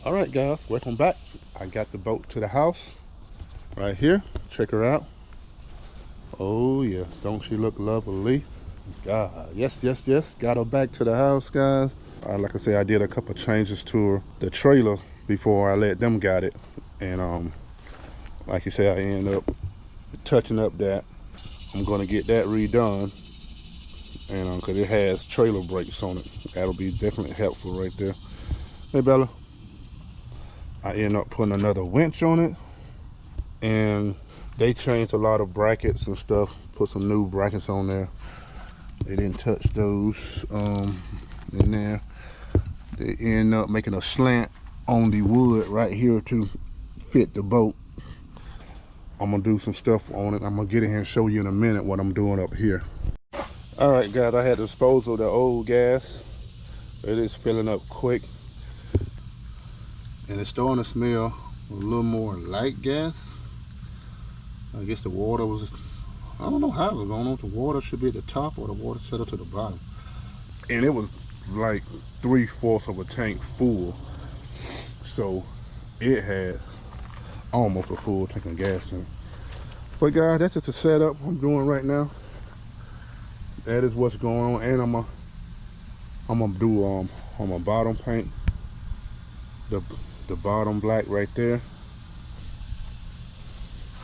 All right, guys, welcome back. I got the boat to the house right here. Check her out. Oh yeah, don't she look lovely? God, yes, yes, yes. Got her back to the house, guys. Like I said, I did a couple changes to the trailer before I let them got it, and like you said, I ended up touching up that. I'm gonna get that redone, and cause it has trailer brakes on it. That'll be definitely helpful right there. Hey, Bella. I ended up putting another winch on it, and they changed a lot of brackets and stuff, put some new brackets on there. They didn't touch those in there. They end up making a slant on the wood right here to fit the boat. I'm gonna do some stuff on it. I'm gonna get in here and show you in a minute what I'm doing up here. All right, guys, I had to dispose of the old gas. It is filling up quick, and it's starting to smell a little more like gas. I guess the water was, I don't know how it was going on. The water should be at the top or the water settled to the bottom. And it was like 3/4 of a tank full. So it had almost a full tank of gas in it. But guys, that's just the setup I'm doing right now. That is what's going on. And I'm gonna do on my bottom paint the bottom black right there.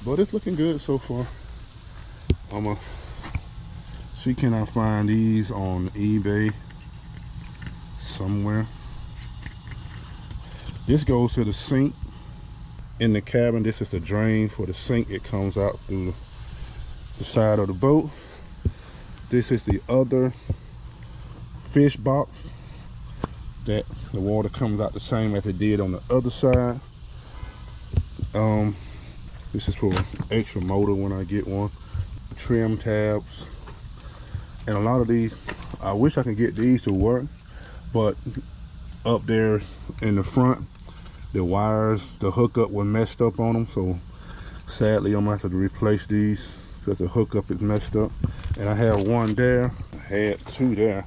But it's looking good so far. I'm gonna see, can I find these on eBay somewhere. This goes to the sink in the cabin. This is the drain for the sink. It comes out through the side of the boat. This is the other fish box that the water comes out the same as it did on the other side. This is for extra motor when I get one. Trim tabs, and a lot of these, I wish I could get these to work, but up there in the front, the wires, the hookup was messed up on them, so sadly I'm gonna have to replace these because the hookup is messed up. And I have one there, I had two there.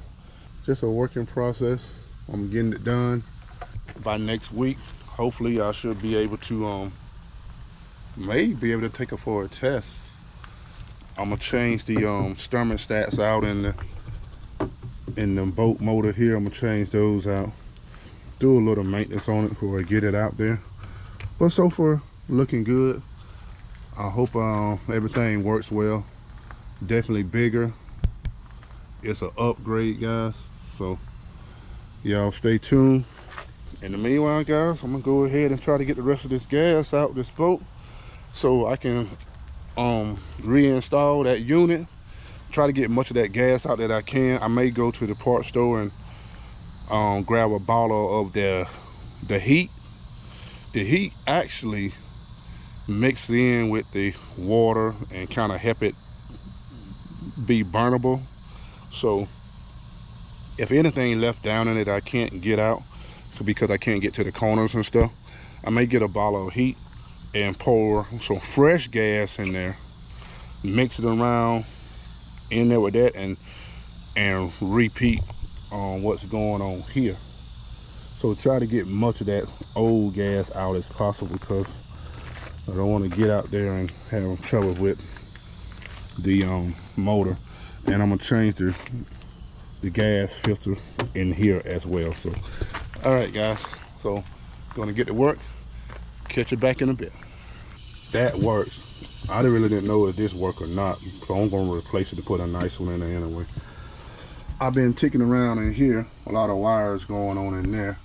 Just a working process. I'm getting it done by next week. Hopefully I should be able to maybe be able to take it for a test. I'm gonna change the thermostats out in the boat motor here. I'm gonna change those out, do a little maintenance on it before I get it out there. But so far looking good. I hope everything works well. Definitely bigger. It's an upgrade, guys, so y'all stay tuned. In the meanwhile, guys, I'm gonna go ahead and try to get the rest of this gas out this boat so I can reinstall that unit, try to get much of that gas out that I can. I may go to the parts store and grab a bottle of the heat. The heat actually mixed in with the water and kind of help it be burnable. So if anything left down in it I can't get out because I can't get to the corners and stuff, I may get a bottle of heat and pour some fresh gas in there, mix it around in there with that, and repeat on what's going on here. So try to get much of that old gas out as possible, because I don't want to get out there and have trouble with the motor. And I'm gonna change the gas filter in here as well. So all right, guys, so gonna get to work. Catch you back in a bit. That works. I really didn't know if this worked or not, so I'm gonna replace it to put a nice one in there anyway. I've been ticking around in here, a lot of wires going on in there.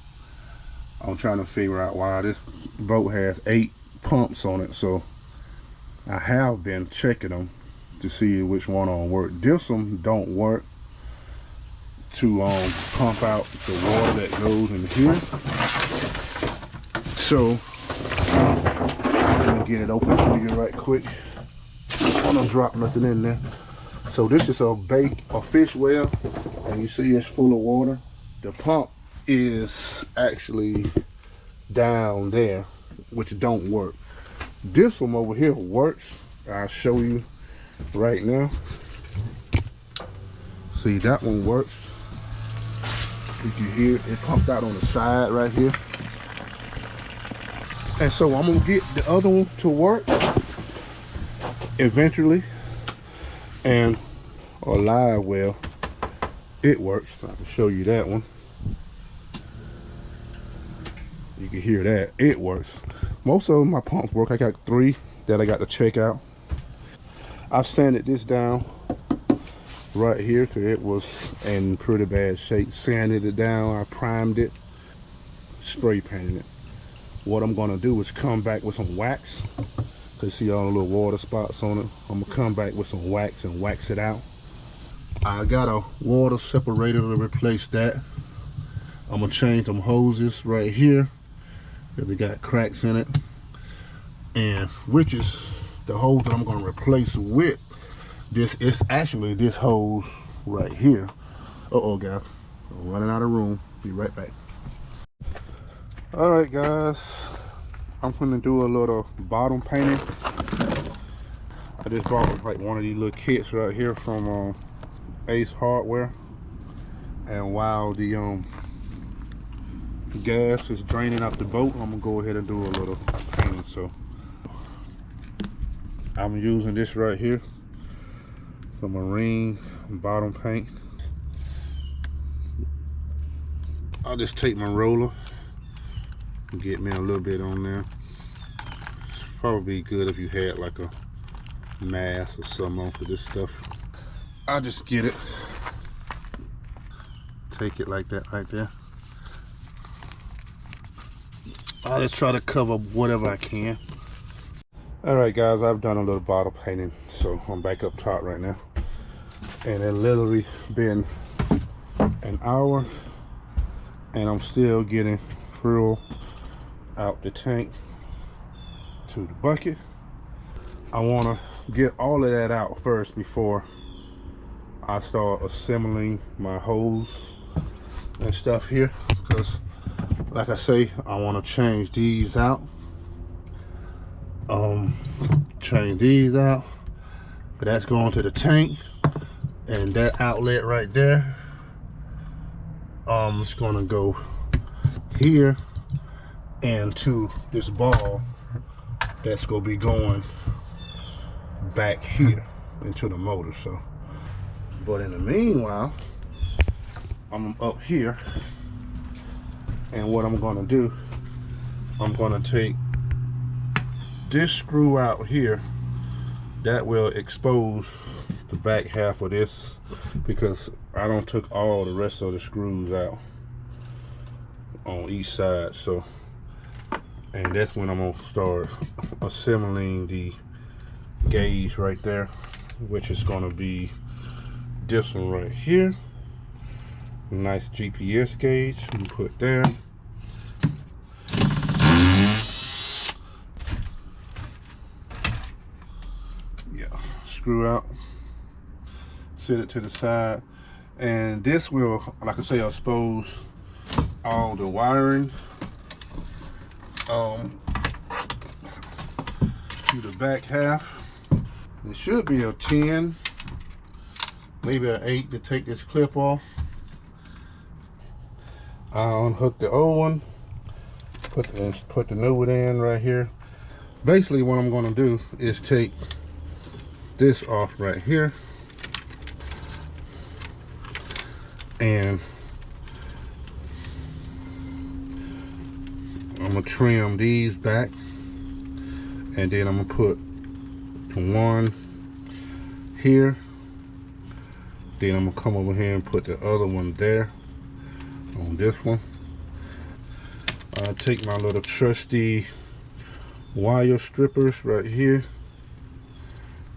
I'm trying to figure out why. This boat has 8 pumps on it, so I have been checking them to see which one on work. This one don't work to pump out the water that goes in here. So I'm gonna get it open for you right quick. I don't drop nothing in there. So this is a fish well, and you see it's full of water. The pump is actually down there, which don't work. This one over here works. I'll show you right now. See, that one works. You can hear it pumped out on the side right here. And so I'm gonna get the other one to work eventually. And or live well, it works. I can show you that one. You can hear that, it works. Most of my pumps work. I got 3 that I got to check out. I sanded this down right here because it was in pretty bad shape. Sanded it down, I primed it, spray painted it. What I'm gonna do is come back with some wax, because see all the little water spots on it. I'm gonna come back with some wax and wax it out. I got a water separator to replace that. I'm gonna change them hoses right here because they got cracks in it, and which is the hose that I'm gonna replace with this. It's actually this hose right here. Uh-oh, guys, I'm running out of room. Be right back. All right, guys, I'm gonna do a little bottom painting. I just bought like one of these little kits right here from Ace Hardware, and while the gas is draining out the boat, I'm gonna go ahead and do a little painting. So I'm using this right here, the marine bottom paint. I'll just take my roller and get me a little bit on there. It's probably good if you had like a mask or something on for this stuff. I'll just get it, take it like that right there. I'll just try to cover whatever I can. Alright guys, I've done a little bottle painting, so I'm back up top right now. And it literally been an hour and I'm still getting fuel out the tank to the bucket. I want to get all of that out first before I start assembling my hose and stuff here, because like I say, I want to change these out. Change these out, but that's going to the tank, and that outlet right there, it's gonna go here and to this ball that's gonna be going back here into the motor. So, but in the meanwhile, I'm up here, and what I'm gonna do, I'm gonna take this screw out here that will expose the back half of this, because I don't took all the rest of the screws out on each side. So, and that's when I'm gonna start assembling the gauge right there, which is gonna be this one right here. Nice GPS gauge you put there. Screw out, set it to the side, and this will, like I say, expose all the wiring to the back half. It should be a 10, maybe an 8 to take this clip off. I'll unhook the old one, put the new one in right here. Basically what I'm going to do is take this off right here, and I'm gonna trim these back, and then I'm gonna put one here, then I'm gonna come over here and put the other one there on this one. I'll take my little trusty wire strippers right here,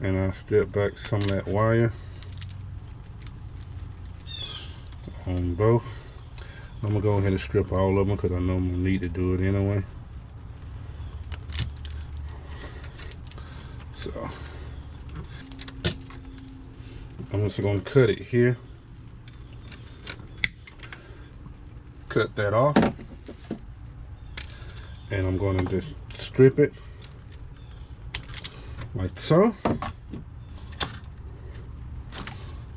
and I'll strip back some of that wire on both. I'm gonna go ahead and strip all of them because I know I'm gonna need to do it anyway. So I'm just gonna cut it here, cut that off, and I'm gonna just strip it like so,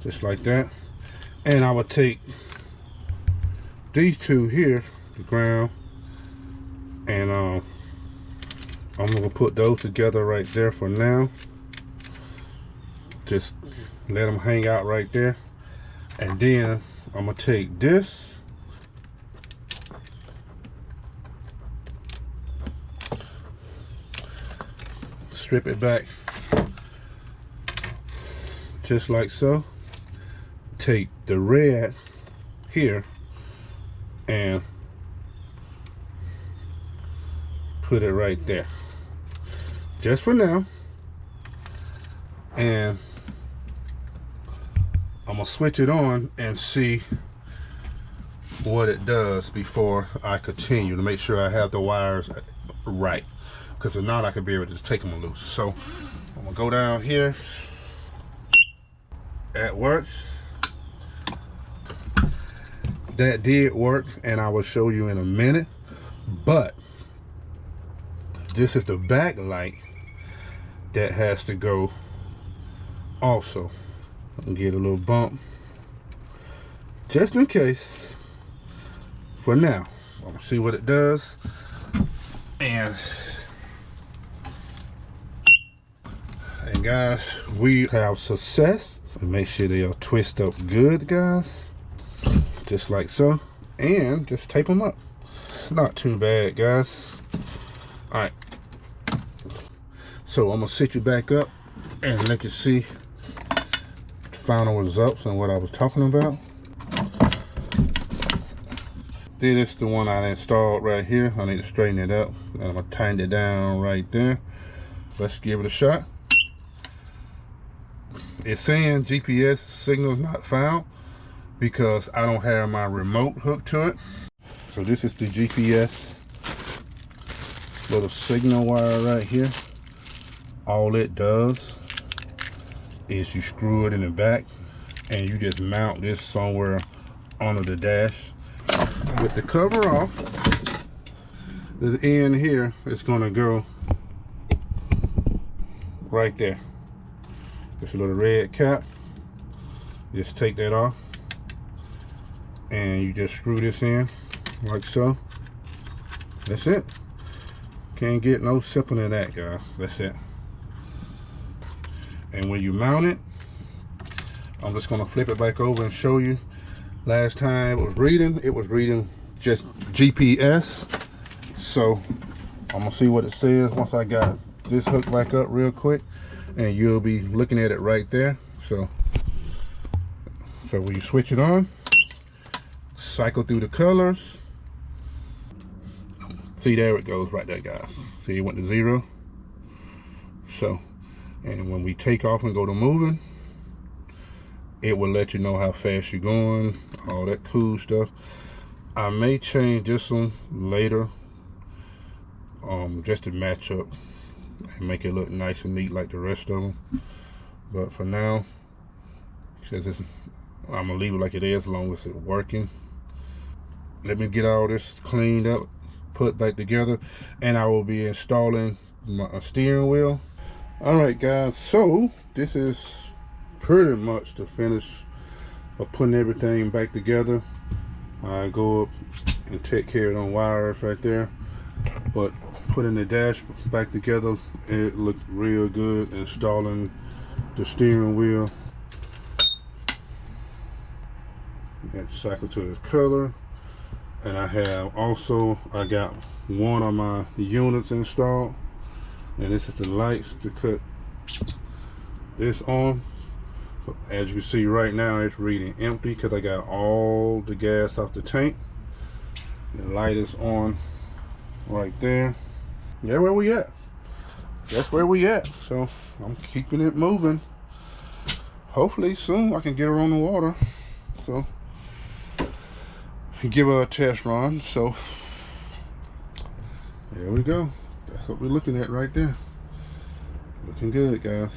just like that. And I would take these two here, the ground, and I'm gonna put those together right there for now. Just let them hang out right there. And then I'm gonna take this, strip it back just like so. Take the red here and put it right there, just for now. And I'm gonna switch it on and see what it does before I continue, to make sure I have the wires right, because if not I could be able to just take them loose. So I'm gonna go down here. That works. That did work, and I will show you in a minute. But this is the backlight that has to go also. I'm gonna get a little bump just in case. For now, I'm gonna see what it does. And guys, we have success. Make sure they are twist up good, guys, just like so, and just tape them up. Not too bad, guys. All right, so I'm gonna sit you back up and let you see the final results and what I was talking about. This is the one I installed right here. I need to straighten it up, and I'm gonna tighten it down right there. Let's give it a shot. It's saying GPS signals not found because I don't have my remote hooked to it. So this is the GPS little signal wire right here. All it does is you screw it in the back and you just mount this somewhere under the dash. With the cover off, the end here is gonna go right there. Just a little red cap. Just take that off and you just screw this in like so. That's it. Can't get no simpler than that, guys. That's it. And when you mount it, I'm just gonna flip it back over and show you. Last time it was reading just GPS. So I'm gonna see what it says once I got this hooked back up real quick, and you'll be looking at it right there. So when you switch it on, cycle through the colors. See, there it goes right there, guys. See, it went to 0. So, and when we take off and go to moving, it will let you know how fast you're going, all that cool stuff. I may change this one later, just to match up and make it look nice and neat like the rest of them. But for now, because I'm gonna leave it like it is as long as it's working. Let me get all this cleaned up, put back together, and I will be installing my steering wheel. All right, guys, so this is pretty much the finish of putting everything back together. I go up and take care of them wires right there, but putting the dash back together, it looked real good. Installing the steering wheel, and cycle to its color. And I got one of my units installed, and this is the lights to cut this on. So as you can see right now, it's reading empty because I got all the gas off the tank. The light is on right there. Yeah, where we at? That's where we at. So I'm keeping it moving. Hopefully soon I can get her on the water. So give her a test run. So there we go. That's what we're looking at right there. Looking good, guys.